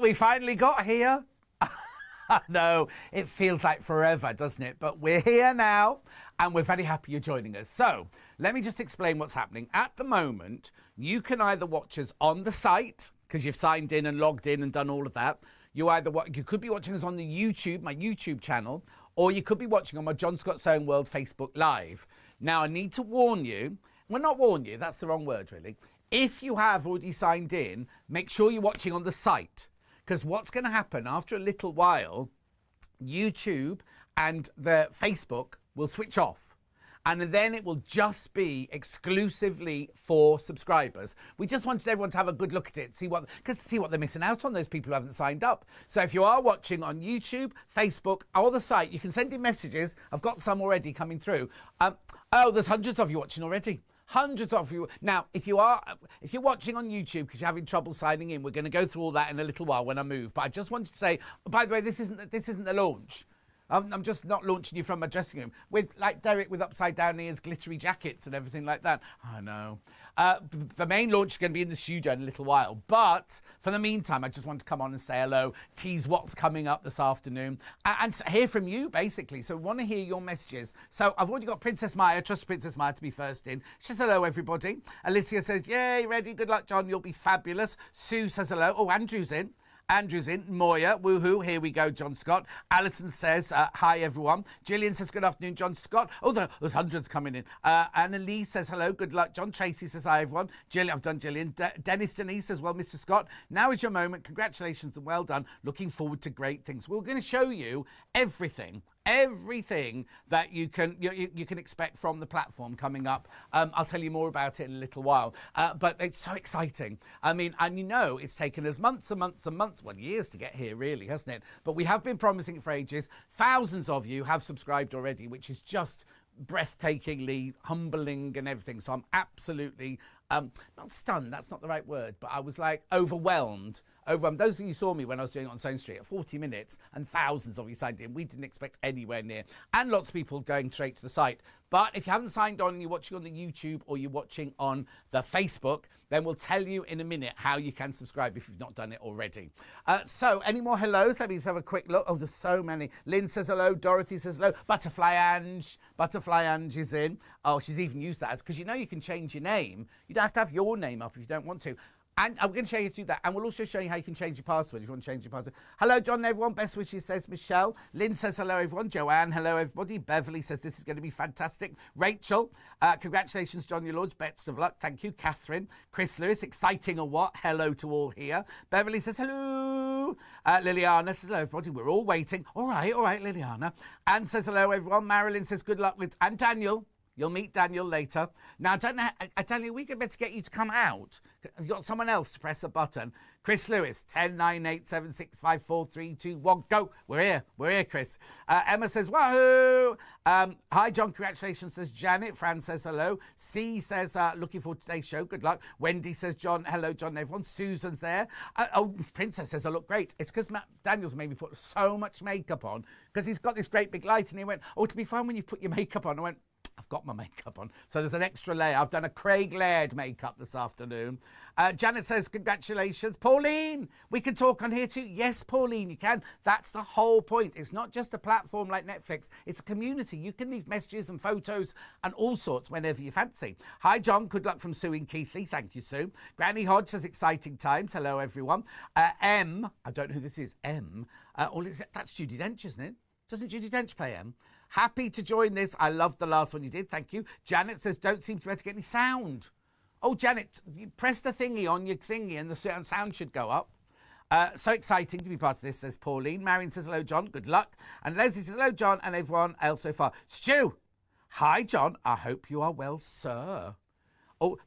We finally got here. No, it feels like forever, doesn't it? But we're here now, and we're very happy you're joining us. So let me just explain what's happening. At the moment, you can either watch us on the site, because you've signed in and logged in and done all of that. You could be watching us on the YouTube, my YouTube channel, or you could be watching on my John Scott Sewing World Facebook Live. Now, I need to warn you, well, not warn you, that's the wrong word, really. If you have already signed in, make sure you're watching on the site. Because what's going to happen after a little while, YouTube and the Facebook will switch off. And then it will just be exclusively for subscribers. We just wanted everyone to have a good look at it, see what they're missing out on, those people who haven't signed up. So if you are watching on YouTube, Facebook, or the site, you can send in messages. I've got some already coming through. There's hundreds of you watching already. Hundreds of you. Now, if you're watching on YouTube because you're having trouble signing in, we're going to go through all that in a little while when I move. But I just wanted to say, by the way, this isn't the launch. I'm just not launching you from my dressing room with like Derek with upside down ears, glittery jackets and everything like that. I know. The main launch is going to be in the studio in a little while. But for the meantime, I just want to come on and say hello, tease what's coming up this afternoon and hear from you, basically. So we want to hear your messages. So I've already got Princess Maya, trust Princess Maya to be first in. She says hello, everybody. Alicia says, yay, ready. Good luck, John. You'll be fabulous. Sue says hello. Oh, Andrew's in. Andrew's in. Moya, woohoo, here we go, John Scott. Alison says, hi, everyone. Gillian says, good afternoon, John Scott. Oh, there's hundreds coming in. Annalise says, hello, good luck, John. Tracy says, hi, everyone. Gillian, I've done Gillian. Dennis Denise says, well, Mr. Scott, now is your moment. Congratulations and well done. Looking forward to great things. We're going to show you everything that you can expect from the platform coming up. I'll tell you more about it in a little while. But it's so exciting. I mean, and it's taken us months and months and months, well, years to get here, really, hasn't it? But we have been promising it for ages. Thousands of you have subscribed already, which is just breathtakingly humbling and everything. So I'm absolutely not stunned, that's not the right word, but I was like overwhelmed. Those of you saw me when I was doing it on Stone Street at 40 minutes and thousands of you signed in. We didn't expect anywhere near, and lots of people going straight to the site. But if you haven't signed on and you're watching on the YouTube or you're watching on the Facebook, then we'll tell you in a minute how you can subscribe if you've not done it already. So any more hellos? Let me just have a quick look. Oh, there's so many. Lynn says hello. Dorothy says hello. Butterfly Ange is in. Oh, she's even used that because you can change your name. You don't have to have your name up if you don't want to. And I'm going to show you how to do that. And we'll also show you how you can change your password if you want to change your password. Hello, John, everyone. Best wishes, says Michelle. Lynn says hello, everyone. Joanne, hello, everybody. Beverly says this is going to be fantastic. Rachel, congratulations, John, your lords. Best of luck. Thank you. Catherine. Chris Lewis, exciting or what? Hello to all here. Beverly says hello. Liliana says hello, everybody. We're all waiting. All right, Liliana. Anne says hello, everyone. Marilyn says good luck with... And Daniel. You'll meet Daniel later. Now, Daniel, we could better get you to come out. Have you got someone else to press a button? Chris Lewis, 10, 9, 8, 7, 6, 5, 4, 3, 2, 1, go. We're here, Chris. Emma says, wahoo. Hi, John, congratulations, says Janet. Fran says hello. C says, looking forward to today's show. Good luck. Wendy says, John, hello, John, everyone. Susan's there. Princess says, I look great. It's because Matt Daniels made me put so much makeup on because he's got this great big light and he went, to be fine when you put your makeup on. I went, I've got my makeup on. So there's an extra layer. I've done a Craig Laird makeup this afternoon. Janet says, congratulations. Pauline, we can talk on here too. Yes, Pauline, you can. That's the whole point. It's not just a platform like Netflix. It's a community. You can leave messages and photos and all sorts whenever you fancy. Hi, John. Good luck from Sue in Keithley. Thank you, Sue. Granny Hodge says, exciting times. Hello, everyone. M, I don't know who this is. M. That's Judi Dench, isn't it? Doesn't Judi Dench play M? Happy to join this. I loved the last one you did. Thank you. Janet says, don't seem to be able to get any sound. Oh, Janet, you press the thingy on your thingy and the sound should go up. So exciting to be part of this, says Pauline. Marion says, hello, John. Good luck. And Leslie says, hello, John, and everyone else so far. Stu, hi, John. I hope you are well, sir. Oh,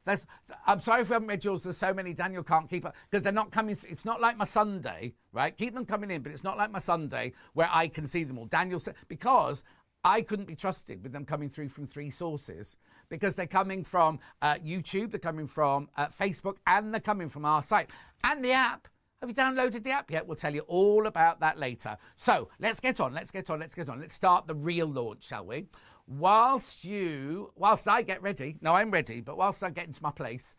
I'm sorry if we haven't read yours. There's so many Daniel can't keep up because they're not coming. It's not like my Sunday, right? Keep them coming in, but it's not like my Sunday where I can see them all. Daniel said, because I couldn't be trusted with them coming through from 3 sources because they're coming from YouTube, they're coming from Facebook, and they're coming from our site and the app. Have you downloaded the app yet? We'll tell you all about that later. So let's get on. Let's start the real launch, shall we? Whilst I get ready, no, I'm ready, but whilst I get into my place,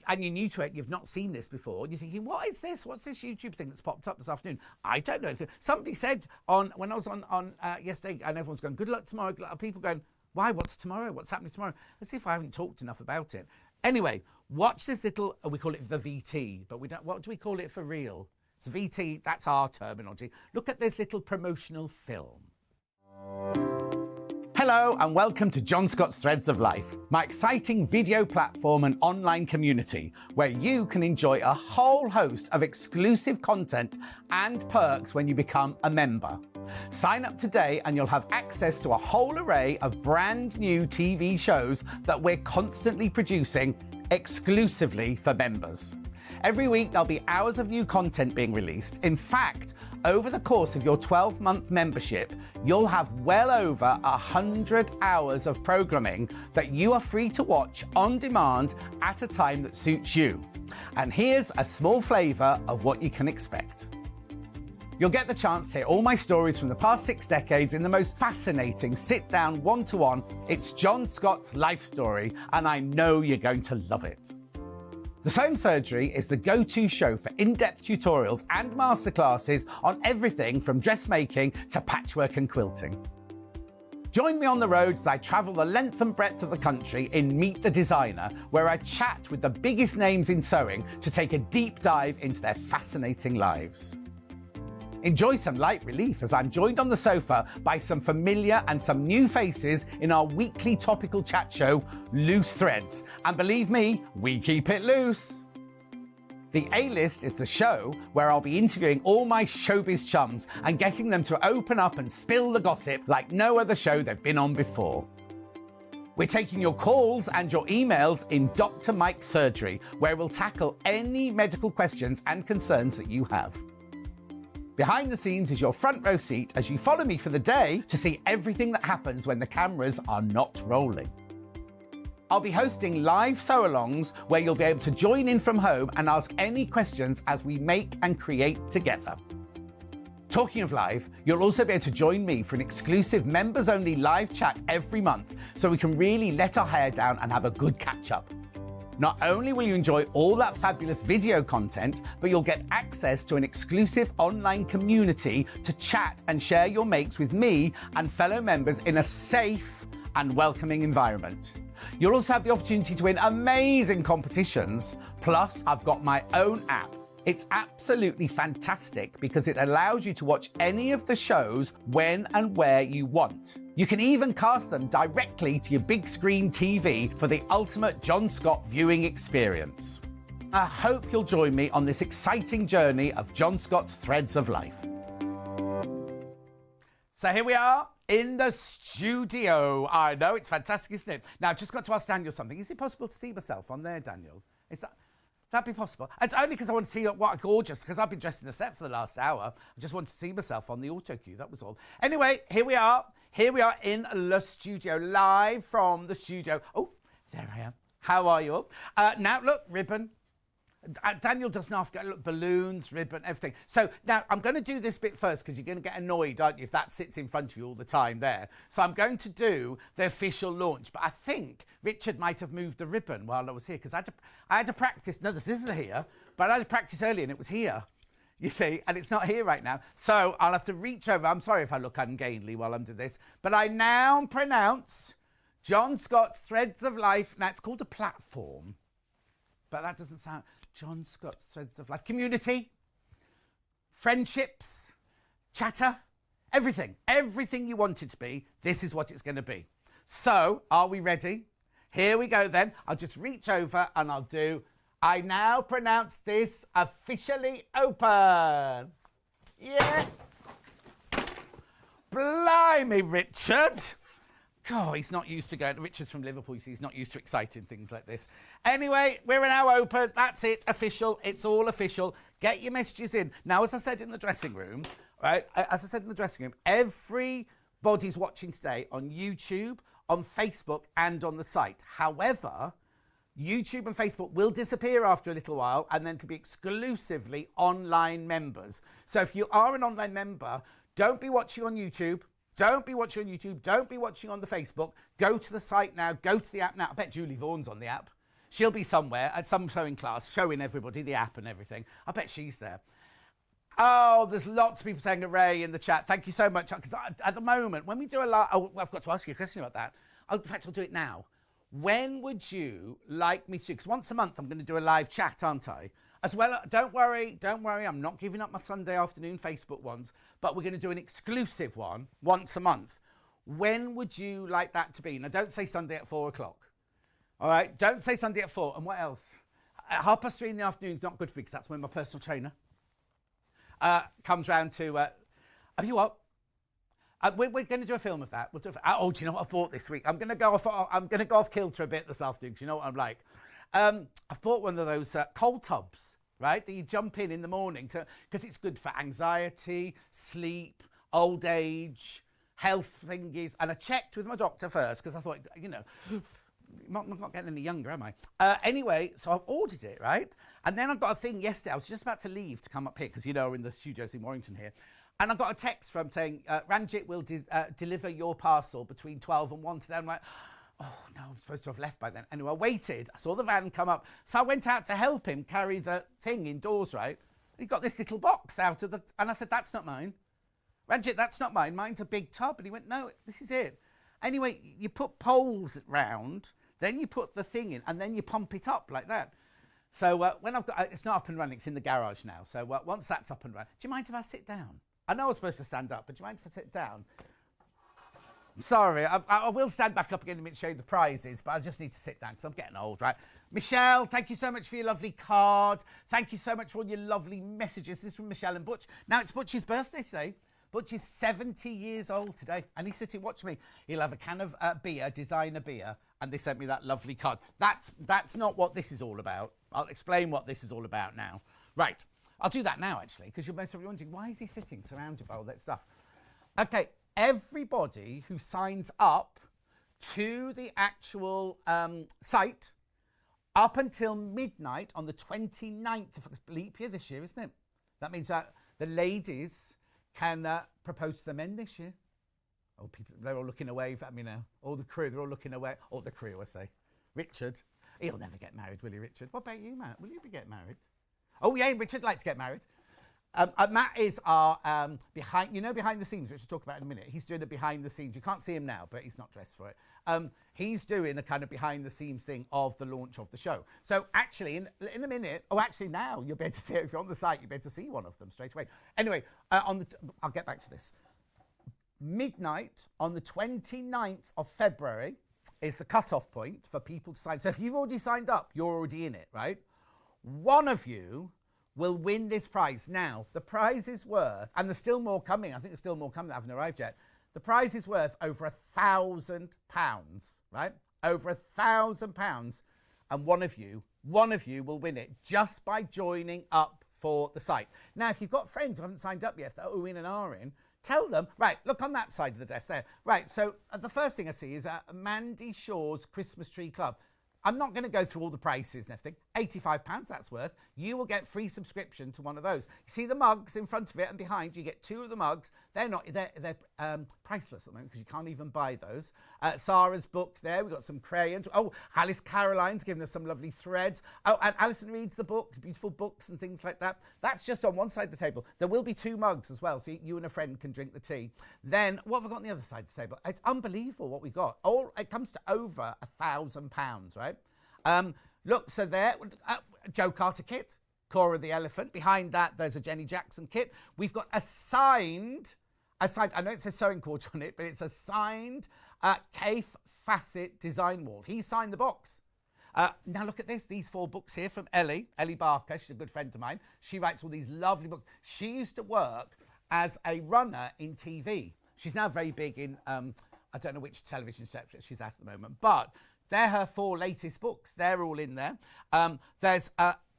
and you're new to it, you've not seen this before, and you're thinking, what is this? What's this YouTube thing that's popped up this afternoon? I don't know. Somebody said when I was on yesterday, and everyone's going, good luck tomorrow, people going, why, what's tomorrow? What's happening tomorrow? Let's see if I haven't talked enough about it. Anyway, watch this little, we call it the VT, but we don't, what do we call it for real? It's VT, that's our terminology. Look at this little promotional film. Hello and welcome to John Scott's Threads of Life, my exciting video platform and online community where you can enjoy a whole host of exclusive content and perks when you become a member. Sign up today and you'll have access to a whole array of brand new TV shows that we're constantly producing exclusively for members. Every week there'll be hours of new content being released. In fact, over the course of your 12-month membership, you'll have well over 100 hours of programming that you are free to watch on demand at a time that suits you. And here's a small flavour of what you can expect. You'll get the chance to hear all my stories from the past 6 decades in the most fascinating sit-down one-to-one. It's John Scott's life story, and I know you're going to love it. The Sewing Surgery is the go-to show for in-depth tutorials and masterclasses on everything from dressmaking to patchwork and quilting. Join me on the road as I travel the length and breadth of the country in Meet the Designer, where I chat with the biggest names in sewing to take a deep dive into their fascinating lives. Enjoy some light relief as I'm joined on the sofa by some familiar and some new faces in our weekly topical chat show, Loose Threads. And believe me, we keep it loose. The A-List is the show where I'll be interviewing all my showbiz chums and getting them to open up and spill the gossip like no other show they've been on before. We're taking your calls and your emails in Dr. Mike's Surgery, where we'll tackle any medical questions and concerns that you have. Behind the scenes is your front row seat as you follow me for the day to see everything that happens when the cameras are not rolling. I'll be hosting live sew-alongs where you'll be able to join in from home and ask any questions as we make and create together. Talking of live, you'll also be able to join me for an exclusive members-only live chat every month so we can really let our hair down and have a good catch-up. Not only will you enjoy all that fabulous video content, but you'll get access to an exclusive online community to chat and share your makes with me and fellow members in a safe and welcoming environment. You'll also have the opportunity to win amazing competitions. Plus, I've got my own app. It's absolutely fantastic because it allows you to watch any of the shows when and where you want. You can even cast them directly to your big screen TV for the ultimate John Scott viewing experience. I hope you'll join me on this exciting journey of John Scott's Threads of Life. So here we are in the studio. I know, it's fantastic, isn't it? Now, I've just got to ask Daniel something. Is it possible to see myself on there, Daniel? That'd be possible. And only because I want to see what a gorgeous, because I've been dressed in the set for the last hour. I just want to see myself on the auto cue, that was all. Anyway, here we are. Here we are in the studio, live from the studio. Oh, there I am. How are you all? Now, look, ribbon. Daniel doesn't have to go, look, balloons, ribbon, everything. So now I'm going to do this bit first because you're going to get annoyed, aren't you, if that sits in front of you all the time there. So I'm going to do the official launch. But I think Richard might have moved the ribbon while I was here because I had to practice. No, this isn't here, but I had to practice earlier and it was here, you see, and it's not here right now. So I'll have to reach over. I'm sorry if I look ungainly while I'm doing this, but I now pronounce John Scott's Threads of Life. Now it's called a platform, but that doesn't sound... John Scott's Threads of Life. Community, friendships, chatter, everything. Everything you want it to be, this is what it's going to be. So, are we ready? Here we go then. I'll just reach over and I'll do, I now pronounce this officially open. Yeah. Blimey, Richard. God, he's not used to going. Richard's from Liverpool, you see, he's not used to exciting things like this. Anyway, we're now open. That's it, official. It's all official. Get your messages in. Now, as I said in the dressing room, right, everybody's watching today on YouTube, on Facebook, and on the site. However, YouTube and Facebook will disappear after a little while and then to be exclusively online members. So if you are an online member, don't be watching on YouTube. Don't be watching on YouTube. Don't be watching on the Facebook. Go to the site now. Go to the app now. I bet Julie Vaughan's on the app. She'll be somewhere at some sewing class, showing everybody the app and everything. I bet she's there. Oh, there's lots of people saying hooray in the chat. Thank you so much. Because at the moment, when we do a live... Oh, I've got to ask you a question about that. In fact, I'll do it now. When would you like me to... Because once a month, I'm going to do a live chat, aren't I? As well, don't worry. I'm not giving up my Sunday afternoon Facebook ones. But we're going to do an exclusive one once a month. When would you like that to be? Now, don't say Sunday at 4 o'clock. All right? Don't say Sunday at 4. And what else? At 3:30 in the afternoon is not good for me because that's when my personal trainer comes round to... have you what? We're going to do a film of that. We'll do oh, do you know what I've bought this week? I'm going to go off kilter a bit this afternoon because you know what I'm like. I've bought one of those cold tubs, right? That you jump in the morning because it's good for anxiety, sleep, old age, health thingies. And I checked with my doctor first because I thought, you know, I'm not getting any younger, am I? Anyway, so I've ordered it, right? And then I got a thing yesterday. I was just about to leave to come up here because, you know, we're in the studios in Warrington here. And I got a text from saying, Ranjit will deliver your parcel between 12 and 1 today. I'm like, oh, no, I'm supposed to have left by then. Anyway, I waited. I saw the van come up. So I went out to help him carry the thing indoors, right? He got this little box out of the... And I said, that's not mine. Ranjit, that's not mine. Mine's a big tub. And he went, no, this is it. Anyway, you put poles round, then you put the thing in, and then you pump it up like that. So when I've got... it's not up and running. It's in the garage now. So once that's up and running... Do you mind if I sit down? I know I was supposed to stand up, but do you mind if I sit down? Sorry, I will stand back up again in a minute to show you the prizes, but I just need to sit down because I'm getting old, right? Michelle, thank you so much for your lovely card. Thank you so much for all your lovely messages. This is from Michelle and Butch. Now, it's Butch's birthday today. Butch is 70 years old today, and he's sitting watching me. He'll have a can of beer, designer beer, and they sent me that lovely card. That's not what this is all about. I'll explain what this is all about now. Right. I'll do that now, actually, because you're most probably wondering, why is he sitting surrounded by all that stuff? Okay, everybody who signs up to the actual site up until midnight on the 29th of leap year this year, isn't it? That means that the ladies can propose to the men this year. Oh, people, they're all looking away at me now. All the crew, they're all looking away. All the crew, I say. Richard, he'll never get married, will he, Richard? What about you, Matt? Will you be getting married? Oh, yeah, Richard likes to get married. Matt is our behind the scenes, which we'll talk about in a minute. He's doing a behind the scenes. You can't see him now, but he's not dressed for it. He's doing a kind of behind the scenes thing of the launch of the show. So actually, in a minute, now you'll be able to see it. If you're on the site, you'll be able to see one of them straight away. Anyway, I'll get back to this. Midnight on the 29th of February is the cutoff point for people to sign. So if you've already signed up, you're already in it, right? One of you will win this prize. Now, the prize is worth, and there's still more coming. I think there's still more coming that haven't arrived yet. The prize is worth over £1,000, right? Over £1,000. And one of you will win it just by joining up for the site. Now, if you've got friends who haven't signed up yet, that are in and are in, tell them, right, look on that side of the desk there. Right, so the first thing I see is Mandy Shaw's Christmas Tree Club. I'm not going to go through all the prices and everything. £85, that's worth. You will get free subscription to one of those. You see the mugs in front of it and behind, you get 2 of the mugs. They're priceless at the moment because you can't even buy those. Sarah's book there. We've got some crayons. Oh, Alice Caroline's given us some lovely threads. Oh, and Alison reads the book, beautiful books and things like that. That's just on one side of the table. There will be 2 mugs as well, so you and a friend can drink the tea. Then, what have I got on the other side of the table? It's unbelievable what we've got. It comes to over £1,000, right? Look, so there, Joe Carter kit, Cora the Elephant. Behind that, there's a Jenny Jackson kit. We've got a signed, I know it says sewing quarter on it, but it's a signed Kaif Facet design wall. He signed the box. Now look at this, these 4 books here from Ellie Barker. She's a good friend of mine. She writes all these lovely books. She used to work as a runner in TV. She's now very big in, I don't know which television set she's at the moment, but they're her 4 latest books. They're all in there. There's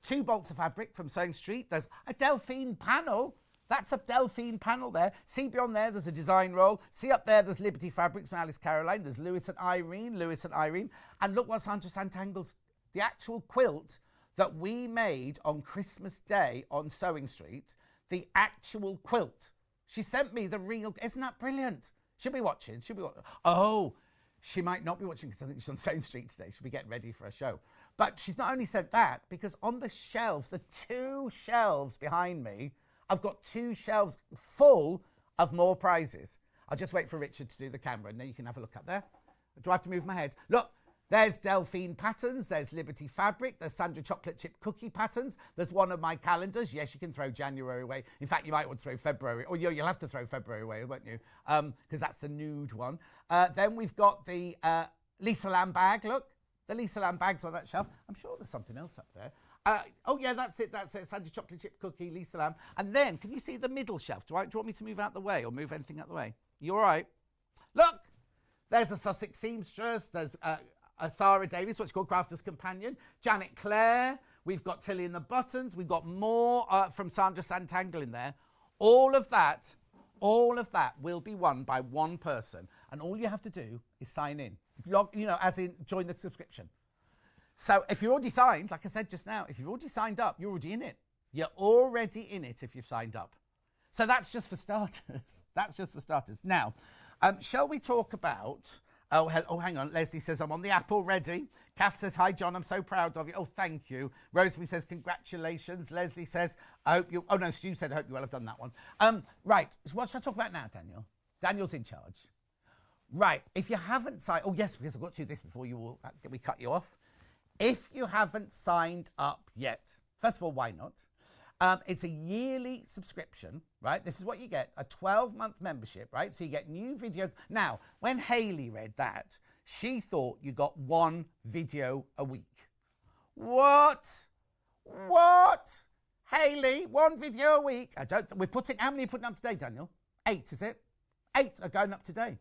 2 bolts of fabric from Sewing Street. There's a Delphine panel. That's a Delphine panel there. See beyond there, there's a design roll. See up there, there's Liberty Fabrics from Alice Caroline. There's Lewis and Irene. And look what Sandra Santangle's, the actual quilt that we made on Christmas Day on Sewing Street. The actual quilt. She sent me the real, isn't that brilliant? She'll be watching. Oh, she might not be watching because I think she's on Sewing Street today. She'll be getting ready for a show. But she's not only said that, because on the shelves, the 2 shelves behind me, I've got 2 shelves full of more prizes. I'll just wait for Richard to do the camera, and then you can have a look up there. Do I have to move my head? Look, there's Delphine patterns, there's Liberty fabric, there's Sandra chocolate chip cookie patterns, there's one of my calendars. Yes, you can throw January away. In fact, you might want to throw February, or you'll have to throw February away, won't you? Because that's the nude one. Then we've got the Lisa Lamb bag, look. The Lisa Lamb bag's on that shelf. I'm sure there's something else up there. Oh yeah, that's it. Sandra chocolate chip cookie, Lisa Lamb. And then, can you see the middle shelf? Do you want me to move out the way or move anything out the way? You all right? Look, there's a Sussex seamstress. There's Sarah Davis, what's called Crafter's Companion. Janet Clare. We've got Tilly in the Buttons. We've got more from Sandra Santangle in there. All of that will be won by one person. And all you have to do is sign in. As in join the subscription. So if you're already signed, like I said just now, if you've already signed up, you're already in it. You're already in it if you've signed up. So that's just for starters. That's just for starters. Now, shall we talk about... Oh, hang on. Leslie says, I'm on the app already. Kath says, hi, John. I'm so proud of you. Oh, thank you. Rosemary says, congratulations. Leslie says, I hope you... Oh, no, Stu said, I hope you will have done that one. Right. So what should I talk about now, Daniel? Daniel's in charge. Right. If you haven't signed... Oh, yes, because I've got to do this before we cut you off. If you haven't signed up yet, first of all, why not? It's a yearly subscription, right? This is what you get, a 12-month membership, right? So you get new video. Now, when Hayley read that, she thought you got 1 video a week. What? Hayley, 1 video a week? How many are you putting up today, Daniel? 8, is it? 8 are going up today.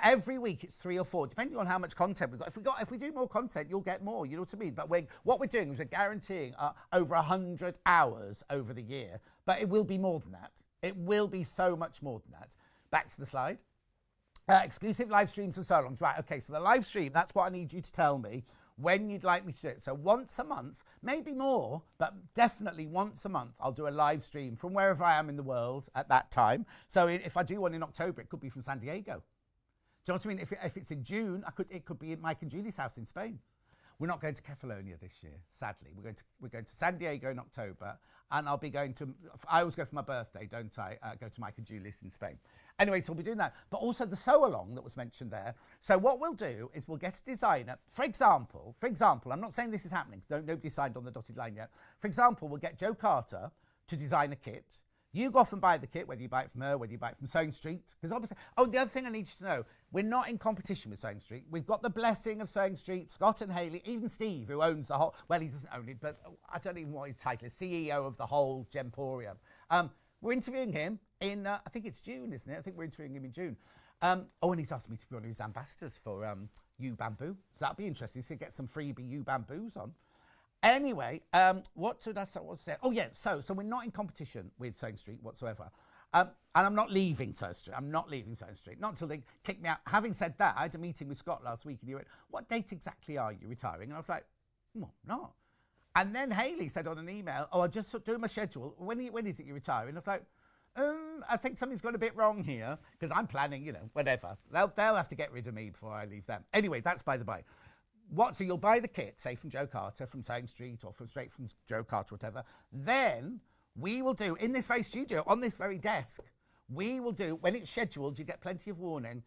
Every week it's 3 or 4, depending on how much content we've got. If we do more content, you'll get more. You know what I mean? But what we're doing is we're guaranteeing over 100 hours over the year. But it will be more than that. It will be so much more than that. Back to the slide. Exclusive live streams and so-longs. Right, okay, so the live stream, that's what I need you to tell me when you'd like me to do it. So once a month, maybe more, but definitely once a month, I'll do a live stream from wherever I am in the world at that time. So if I do one in October, it could be from San Diego. Do you know what I mean? If it's in June, it could be at Mike and Julie's house in Spain. We're not going to Catalonia this year, sadly. We're going to San Diego in October, and I'll be going to... I always go for my birthday, don't I? Go to Mike and Julie's in Spain. Anyway, so we'll be doing that. But also the sew-along that was mentioned there. So what we'll do is we'll get a designer. For example, I'm not saying this is happening, because nobody signed on the dotted line yet. For example, we'll get Joe Carter to design a kit. You go off and buy the kit, whether you buy it from her, whether you buy it from Sewing Street. Because obviously, the other thing I need you to know, we're not in competition with Sewing Street. We've got the blessing of Sewing Street, Scott and Hayley, even Steve, who owns the whole, well, he doesn't own it, but I don't even know what his title is, CEO of the whole Gemporium. We're interviewing him in, I think it's June, isn't it? I think we're interviewing him in June. And he's asked me to be one of his ambassadors for U Bamboo. So that'll be interesting to get some freebie U Bamboos on. Anyway, what did I say? Oh, yeah, so we're not in competition with Sewing Street whatsoever. And I'm not leaving Sewing Street. Not until they kick me out. Having said that, I had a meeting with Scott last week, and he went, what date exactly are you retiring? And I was like, well, not. And then Hayley said on an email, I'll just do my schedule. When is it you're retiring? And I was like, I think something's gone a bit wrong here, because I'm planning, whatever. They'll have to get rid of me before I leave them. Anyway, that's by the by. So you'll buy the kit, say from Joe Carter, from Sewing Street, or straight from Joe Carter, whatever. Then we will do, in this very studio, on this very desk, we will do, when it's scheduled, you get plenty of warning.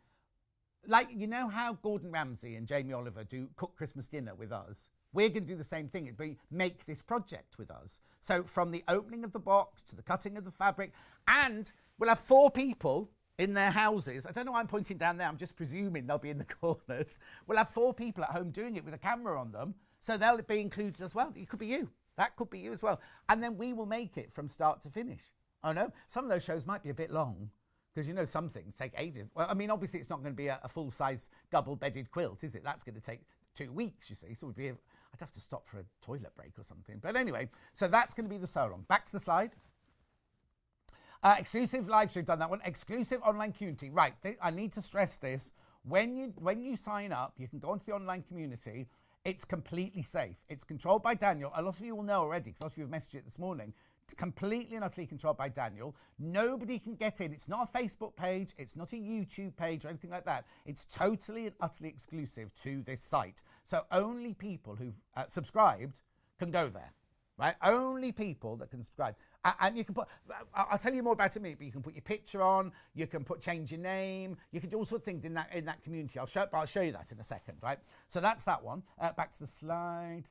Like, you know how Gordon Ramsay and Jamie Oliver do cook Christmas dinner with us? We're going to do the same thing. It'd be make this project with us. So from the opening of the box to the cutting of the fabric, and we'll have 4 people in their houses. I don't know why I'm pointing down there. I'm just presuming they'll be in the corners. We'll have 4 people at home doing it with a camera on them. So they'll be included as well. It could be you. That could be you as well. And then we will make it from start to finish. I know some of those shows might be a bit long, because some things take ages. Well, I mean, obviously it's not going to be a full-size double-bedded quilt, is it? That's going to take 2 weeks, you see. So I'd have to stop for a toilet break or something. But anyway, so that's going to be the sew-along. Back to the slide. Exclusive live stream, done that one. Exclusive online community. Right, I need to stress this. When you sign up, you can go into the online community. It's completely safe. It's controlled by Daniel. A lot of you will know already, because a lot of you have messaged it this morning. completely and utterly controlled by Daniel. Nobody can get in. It's not a Facebook page. It's not a YouTube page or anything like that. It's totally and utterly exclusive to this site. So only people who've subscribed can go there. Right? Only people that can subscribe. And you can put, I'll tell you more about it, but you can put your picture on, you can change your name, you can do all sorts of things in that community. I'll show you that in a second, right? So that's that one. Back to the slide.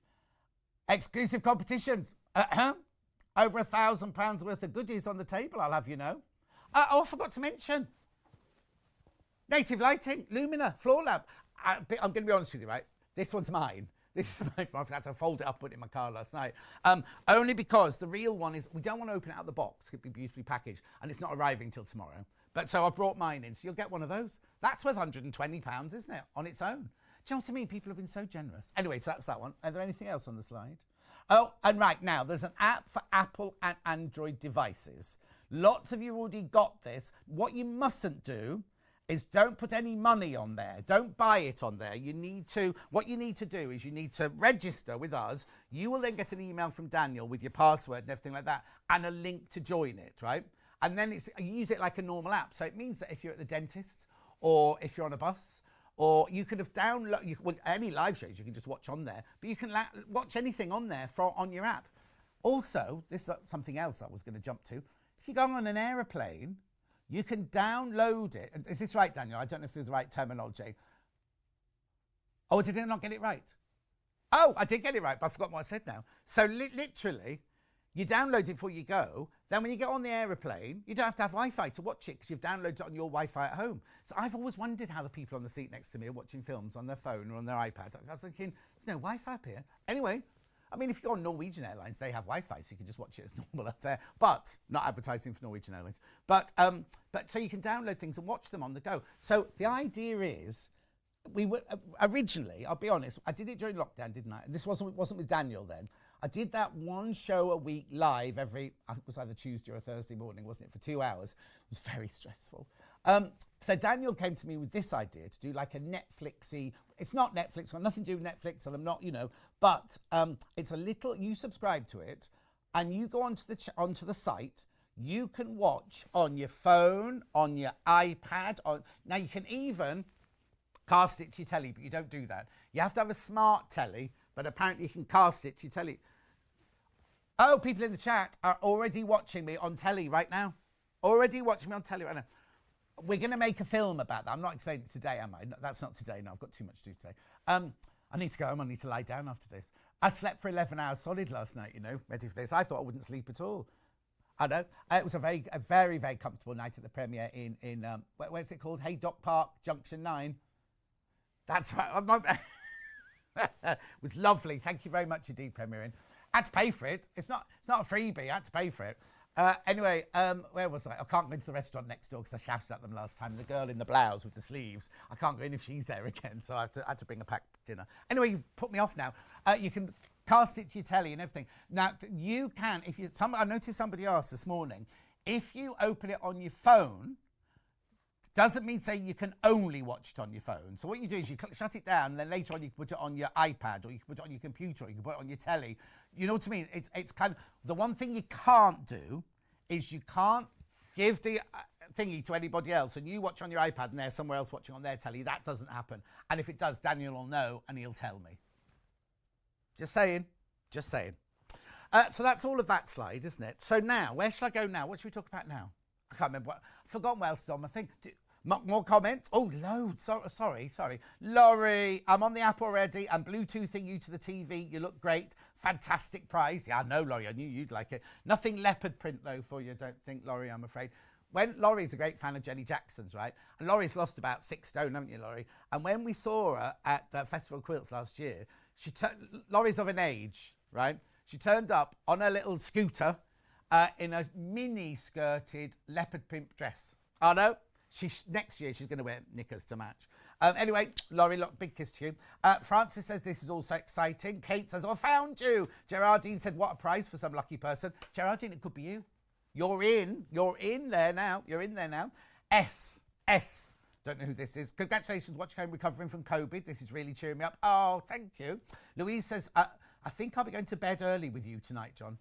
Exclusive competitions. Over £1,000 worth of goodies on the table, I'll have you know. I forgot to mention. Native Lighting, Lumina, floor lamp. I'm going to be honest with you, right? This one's mine. This is my, I've had to fold it up, put it in my car last night. Only because the real one is, we don't want to open it out of the box. It could be beautifully packaged and it's not arriving till tomorrow. But so I brought mine in, so you'll get one of those. That's worth £120, isn't it, on its own? Do you know what I mean? People have been so generous. Anyway, so that's that one. Are there anything else on the slide? Oh, and right now, there's an app for Apple and Android devices. Lots of you already got this. What you mustn't do is don't put any money on there. Don't buy it on there. What you need to do is you need to register with us. You will then get an email from Daniel with your password and everything like that and a link to join it, right? And then you use it like a normal app. So it means that if you're at the dentist or if you're on a bus, or you could have downloaded any live shows you can just watch on there, but you can watch anything on there on your app. Also, this is something else I was going to jump to. If you go on an aeroplane, you can download it. Is this right, Daniel? I don't know if this is the right terminology. Oh, did I not get it right? Oh, I did get it right, but I forgot what I said now. So literally, you download it before you go. Then when you get on the aeroplane, you don't have to have Wi-Fi to watch it because you've downloaded it on your Wi-Fi at home. So I've always wondered how the people on the seat next to me are watching films on their phone or on their iPad. I was thinking, there's no Wi-Fi up here. Anyway, I mean, if you go on Norwegian Airlines, they have Wi-Fi, so you can just watch it as normal up there. But not advertising for Norwegian Airlines. But so you can download things and watch them on the go. So the idea is, we were originally, I'll be honest, I did it during lockdown, didn't I? This wasn't with Daniel then. I did that one show a week live it was either Tuesday or Thursday morning, wasn't it, for 2 hours. It was very stressful. So Daniel came to me with this idea to do like a Netflixy, it's not Netflix, it's got nothing to do with Netflix, and I'm not, but it's a little, you subscribe to it, and you go onto the site, you can watch on your phone, on your iPad, now you can even cast it to your telly, but you don't do that. You have to have a smart telly, but apparently you can cast it to your telly. Oh, people in the chat are already watching me on telly right now. Already watching me on telly right now. We're going to make a film about that. I'm not explaining it today, am I? No, that's not today. No, I've got too much to do today. I need to go home. I need to lie down after this. I slept for 11 hours solid last night, ready for this. I thought I wouldn't sleep at all. I know. It was a very, very comfortable night at the premiere in where's it called? Haydock Park, Junction 9. That's right. It was lovely. Thank you very much indeed, premiering. I had to pay for it. It's not a freebie. I had to pay for it. Anyway, where was I? I can't go into the restaurant next door because I shouted at them last time. The girl in the blouse with the sleeves. I can't go in if she's there again, so I had to bring a packed dinner. Anyway, you've put me off now. You can cast it to your telly and everything. Now, you can, I noticed somebody asked this morning, if you open it on your phone, doesn't mean say you can only watch it on your phone. So what you do is you shut it down, and then later on you can put it on your iPad, or you can put it on your computer, or you can put it on your telly. You know what I mean? It's kind of, the one thing you can't do is you can't give the thingy to anybody else and you watch on your iPad and they're somewhere else watching on their telly. That doesn't happen. And if it does, Daniel will know and he'll tell me. Just saying. Just saying. So that's all of that slide, isn't it? So now, where shall I go now? What should we talk about now? I can't remember. I've forgotten what else is on my thing. More comments? Oh, loads. Sorry. Laurie, I'm on the app already. I'm Bluetoothing you to the TV. You look great. Fantastic prize. Yeah, I know, Laurie. I knew you'd like it. Nothing leopard print, though, for you, don't think, Laurie, I'm afraid. Laurie's a great fan of Jenny Jackson's, right? And Laurie's lost about 6 stone, haven't you, Laurie? And when we saw her at the Festival of Quilts last year, Laurie's of an age, right? She turned up on her little scooter in a mini-skirted leopard print dress. I know. Next year, she's going to wear knickers to match. Anyway, Laurie, look, big kiss to you. Francis says this is also exciting. Kate says, I found you. Gerardine said, what a prize for some lucky person. Gerardine, it could be you. You're in there now. You're in there now. S. Don't know who this is. Congratulations, watching home recovering from COVID. This is really cheering me up. Oh, thank you. Louise says, I think I'll be going to bed early with you tonight, John.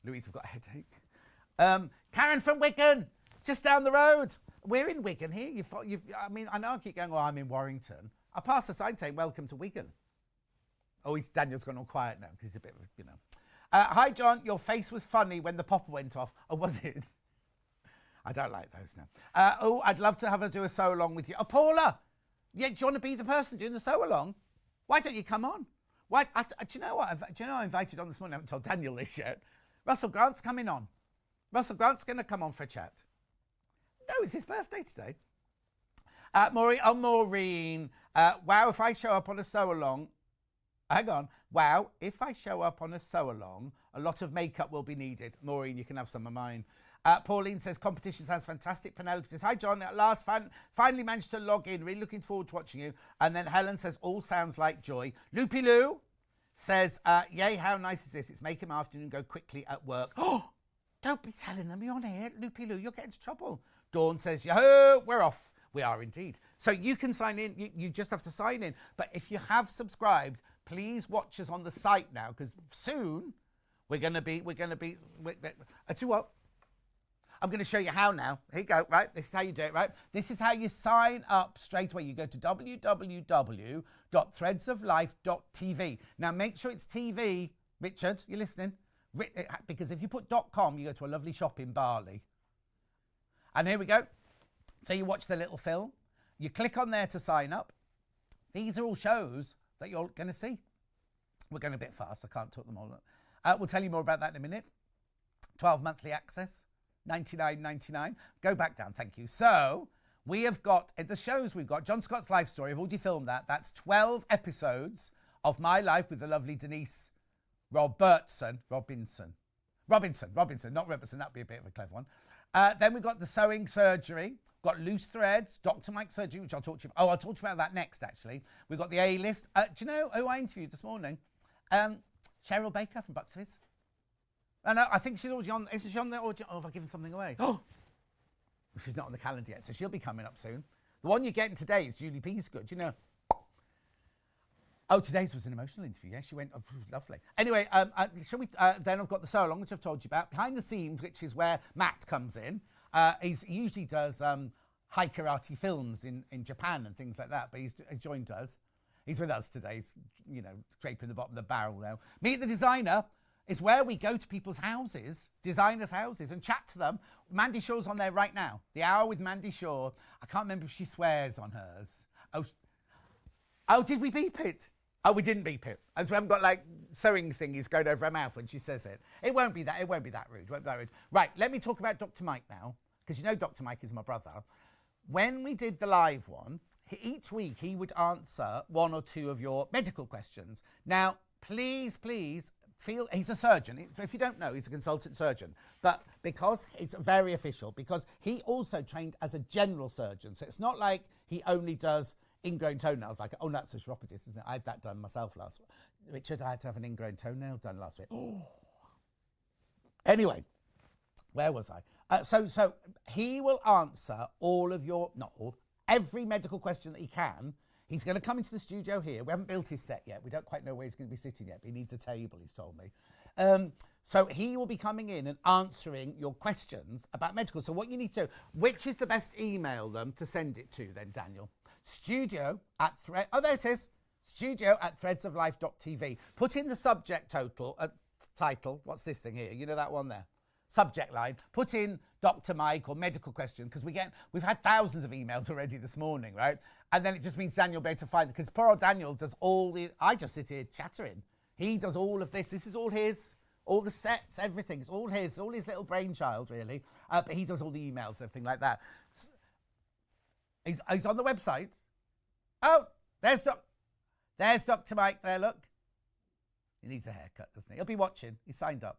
Louise, I've got a headache. Karen from Wigan, just down the road. We're in Wigan here. I mean, I know I keep going, oh, I'm in Warrington. I pass a sign saying, welcome to Wigan. Oh, Daniel's gone all quiet now because he's a bit of, you know. Hi, John. Your face was funny when the popper went off. Oh, was it? I don't like those now. Oh, I'd love to have her do a sew-along with you. Oh, Paula. Yeah, do you want to be the person doing the sew-along? Why don't you come on? Why? Do you know what? Do you know I invited on this morning? I haven't told Daniel this yet. Russell Grant's coming on. Russell Grant's going to come on for a chat. No, it's his birthday today. Maureen. Wow, if I show up on a sew-along. Hang on. Wow, if I show up on a sew-along, a lot of makeup will be needed. Maureen, you can have some of mine. Pauline says, competition sounds fantastic. Penelope says, hi, John. At last, finally managed to log in. Really looking forward to watching you. And then Helen says, all sounds like joy. Loopy Lou says, yay, how nice is this? It's make him afternoon go quickly at work. Oh, don't be telling them you're on here. Loopy Lou, you'll get into trouble. Dawn says, yo, we're off. We are indeed. So you can sign in. You just have to sign in. But if you have subscribed, please watch us on the site now, because soon we're going to be, I do what? I'm going to show you how now. Here you go, right? This is how you do it, right? This is how you sign up straight away. You go to www.threadsoflife.tv. Now, make sure it's TV. Richard, you listening? Because if you put .com, you go to a lovely shop in Bali. And here we go. So you watch the little film. You click on there to sign up. These are all shows that you're going to see. We're going a bit fast. I can't talk them all up. We'll tell you more about that in a minute. 12 monthly access. $99.99. Go back down, thank you. So we have got the shows we've got. John Scott's life story. I've already filmed that. That's 12 episodes of my life with the lovely Denise Robinson, not Robertson. That'd be a bit of a clever one. Then we've got the sewing surgery. Got loose threads, Dr. Mike surgery, which I'll talk to you about. Oh, I'll talk to you about that next, actually. We've got the A-list. Do you know who I interviewed this morning? Cheryl Baker from Bucks Fizz. No, I think she's already on. Is she on there? Or have I given something away? Oh, she's not on the calendar yet, so she'll be coming up soon. The one you're getting today is Julie Peasgood, you know. Oh, today's was an emotional interview. Yeah, she went, oh, lovely. Anyway, shall we? Then I've got the sew-along, which I've told you about. Behind the scenes, which is where Matt comes in. He usually does high karate films in Japan and things like that, but he's joined us. He's with us today. He's, you know, scraping the bottom of the barrel now. Meet the Designer is where we go to people's houses, designers' houses, and chat to them. Mandy Shaw's on there right now. The Hour with Mandy Shaw. I can't remember if she swears on hers. Oh, did we beep it? Oh, we didn't beep it. And so we haven't got like sewing thingies going over her mouth when she says it. It won't be that rude. It won't be that rude. Right, let me talk about Dr. Mike now, because you know Dr. Mike is my brother. When we did the live one, each week he would answer one or two of your medical questions. Now, please, he's a surgeon. If you don't know, he's a consultant surgeon. But because it's very official, because he also trained as a general surgeon. So it's not like he only does ingrown toenails. Like, oh, that's a chiropodist, isn't it? I had that done myself last week. Richard, I had to have an ingrown toenail done last week. Oh. Anyway, where was I? So he will answer all of your, not all, every medical question that he can. He's going to come into the studio here. We haven't built his set yet. We don't quite know where he's going to be sitting yet, but he needs a table, he's told me. So he will be coming in and answering your questions about medical. So what you need to do, which is the best email them to send it to then, Daniel? Studio at threadsoflife.tv. Put in the subject title. What's this thing here? You know that one there? Subject line. Put in Dr. Mike or medical question, because we've had thousands of emails already this morning, right? And then it just means Daniel better find it, because poor old Daniel does I just sit here chattering. He does all of this. This is all his. All the sets, everything. It's all his little brainchild, really. But he does all the emails, everything like that. He's on the website. Oh, there's Dr. Mike there, look. He needs a haircut, doesn't he? He'll be watching. He signed up.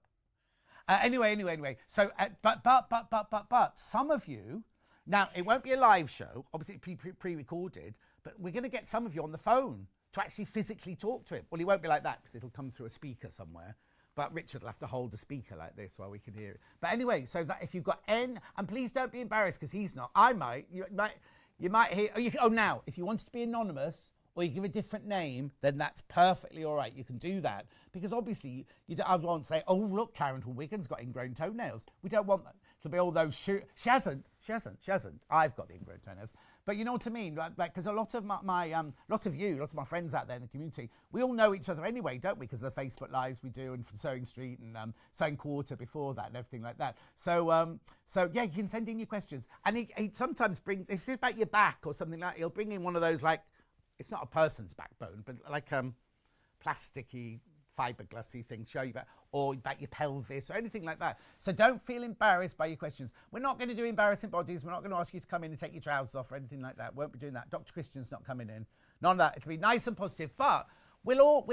Anyway. So, but some of you, now it won't be a live show, obviously pre-recorded, but we're going to get some of you on the phone to actually physically talk to him. Well, he won't be like that because it'll come through a speaker somewhere. But Richard will have to hold a speaker like this while we can hear it. But anyway, so that if you've got and please don't be embarrassed because he's not. I might. You might hear. Now, if you wanted to be anonymous, or you give a different name, then that's perfectly all right. You can do that because obviously I won't say, oh look, Karen from Wigan's got ingrown toenails. We don't want that to be all those. She hasn't. I've got the ingrown toenails. But you know what I mean, like because a lot of lot of my friends out there in the community, we all know each other anyway, don't we? Because of the Facebook lives we do, and for Sewing Street and Sewing Quarter before that, and everything like that. So yeah, you can send in your questions, and he sometimes brings, if it's about your back or something like, he'll bring in one of those, like, it's not a person's backbone, but like plasticky, fiberglassy thing, show you about, or about your pelvis or anything like that. So don't feel embarrassed by your questions. We're not going to do embarrassing bodies. We're not going to ask you to come in and take your trousers off or anything like that. Won't be doing that. Dr. Christian's not coming in. None of that. It'll be nice and positive. But we'll all.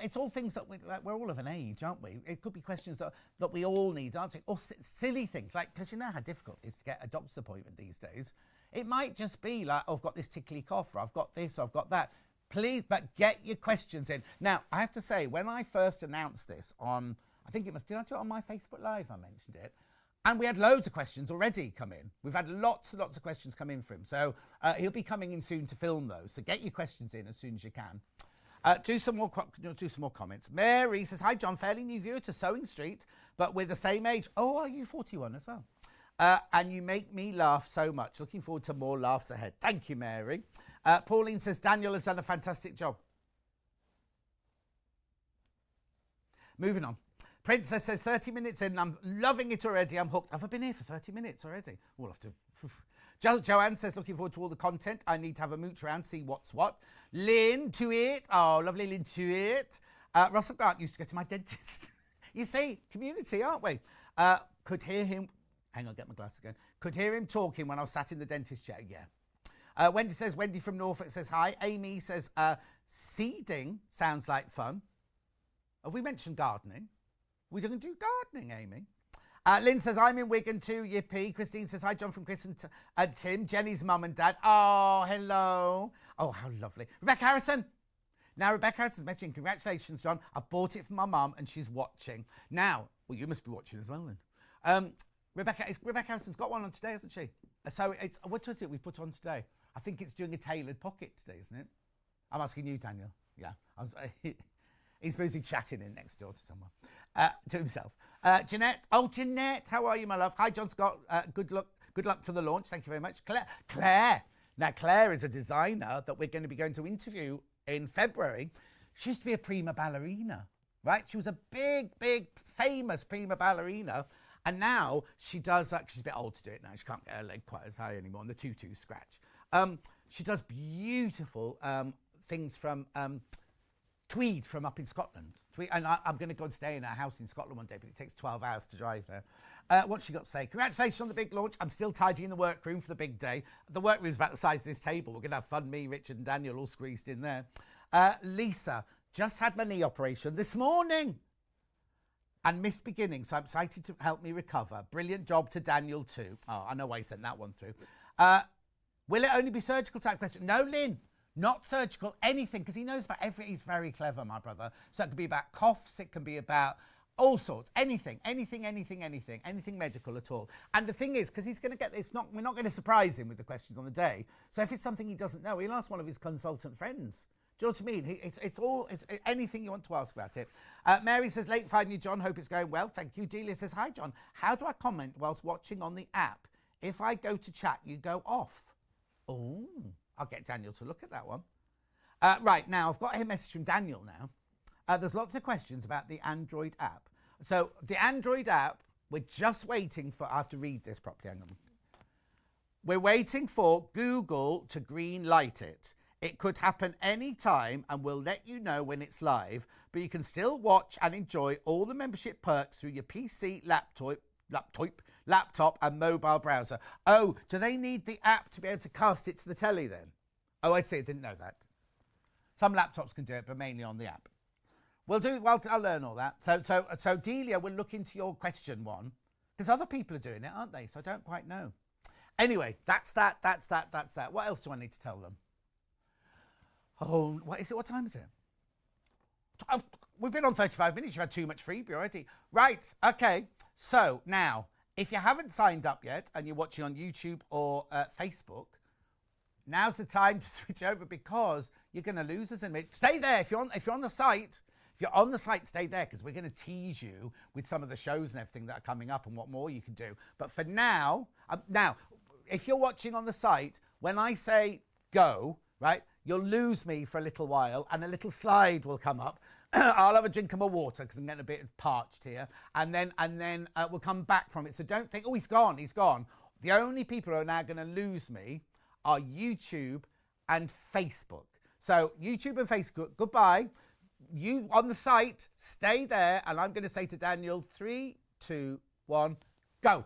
It's all things that we're all of an age, aren't we? It could be questions that we all need answering, or silly things like, because you know how difficult it is to get a doctor's appointment these days. It might just be like, oh, I've got this tickly cough, or I've got this, or I've got that. Please, but get your questions in. Now, I have to say, when I first announced this on, did I do it on my Facebook Live? I mentioned it. And we had loads of questions already come in. We've had lots and lots of questions come in for him. So he'll be coming in soon to film those. So get your questions in as soon as you can. Do some more comments. Mary says, hi, John, fairly new viewer to Sewing Street, but we're the same age. Oh, are you 41 as well? And you make me laugh so much. Looking forward to more laughs ahead. Thank you, Mary. Pauline says, Daniel has done a fantastic job. Moving on. Princess says, 30 minutes in, I'm loving it already. I'm hooked. Have I been here for 30 minutes already? We'll have to. Joanne says, looking forward to all the content. I need to have a mooch around, see what's what. Lynn, to it. Oh, lovely Lynn, to it. Russell Grant used to go to my dentist. You see, community, aren't we? Could hear him. Hang on, get my glass again. Could hear him talking when I was sat in the dentist chair. Yeah. Wendy says, Wendy from Norfolk says hi. Amy says, seeding sounds like fun. Have we mentioned gardening? We're going to do gardening, Amy. Lynn says, I'm in Wigan too, yippee. Christine says, hi, John from Chris and Tim. Jenny's mum and dad. Oh, hello. Oh, how lovely. Rebecca Harrison. Now, Rebecca Harrison's mentioning, congratulations, John. I've bought it for my mum and she's watching. Now, well, you must be watching as well then. Rebecca Harrison's got one on today, hasn't she? So it's, what was it we put on today? I think it's doing a tailored pocket today, isn't it? I'm asking you, Daniel. Yeah. He's busy chatting in next door to someone, to himself. Jeanette. Oh, Jeanette, how are you, my love? Hi, John Scott. Good luck for the launch. Thank you very much. Claire. Now, Claire is a designer that we're going to be going to interview in February. She used to be a prima ballerina, right? She was a big, famous prima ballerina. And now she does, she's a bit old to do it now. She can't get her leg quite as high anymore on the tutu scratch. She does beautiful things from tweed from up in Scotland. And I'm going to go and stay in her house in Scotland one day, but it takes 12 hours to drive there. What's she got to say? Congratulations on the big launch. I'm still tidying the workroom for the big day. The workroom's about the size of this table. We're going to have fun, me, Richard and Daniel all squeezed in there. Lisa, just had my knee operation this morning and missed beginning, so I'm excited to help me recover. Brilliant job to Daniel too. Oh, I know why he sent that one through. Will it only be surgical type question? No, Lynn. Not surgical, anything, because he knows about everything. He's very clever, my brother. So it could be about coughs, it can be about all sorts, anything medical at all. And the thing is, because he's going to get this, we're not going to surprise him with the questions on the day. So if it's something he doesn't know, he'll ask one of his consultant friends. Do you know what I mean? It's anything you want to ask about it. Mary says, late finding you, John. Hope it's going well. Thank you. Delia says, hi, John. How do I comment whilst watching on the app? If I go to chat, you go off. Oh. I'll get Daniel to look at that one. Right, now, I've got a message from Daniel now. There's lots of questions about the Android app. So, the Android app, we're just waiting for... I have to read this properly. Hang on. We're waiting for Google to green light it. It could happen any time, and we'll let you know when it's live. But you can still watch and enjoy all the membership perks through your PC, laptop and mobile browser. Oh, do they need the app to be able to cast it to the telly then? Oh, I see. I didn't know that. Some laptops can do it, but mainly on the app. Well, I'll learn all that. So Delia, we'll look into your question one, because other people are doing it, aren't they? So I don't quite know. Anyway, that's that. What else do I need to tell them? Oh, what is it? What time is it? Oh, we've been on 35 minutes. You've had too much freebie already. Right. Okay. So now, if you haven't signed up yet and you're watching on YouTube or Facebook, now's the time to switch over because you're going to lose us in a minute. Stay there if you're on the site. If you're on the site, stay there because we're going to tease you with some of the shows and everything that are coming up and what more you can do. But for now, if you're watching on the site, when I say go, right, you'll lose me for a little while and a little slide will come up. I'll have a drink of my water because I'm getting a bit parched here. And then we'll come back from it. So don't think, oh, he's gone. The only people who are now going to lose me are YouTube and Facebook. So YouTube and Facebook, goodbye. You on the site, stay there, and I'm going to say to Daniel, 3, 2, 1, go.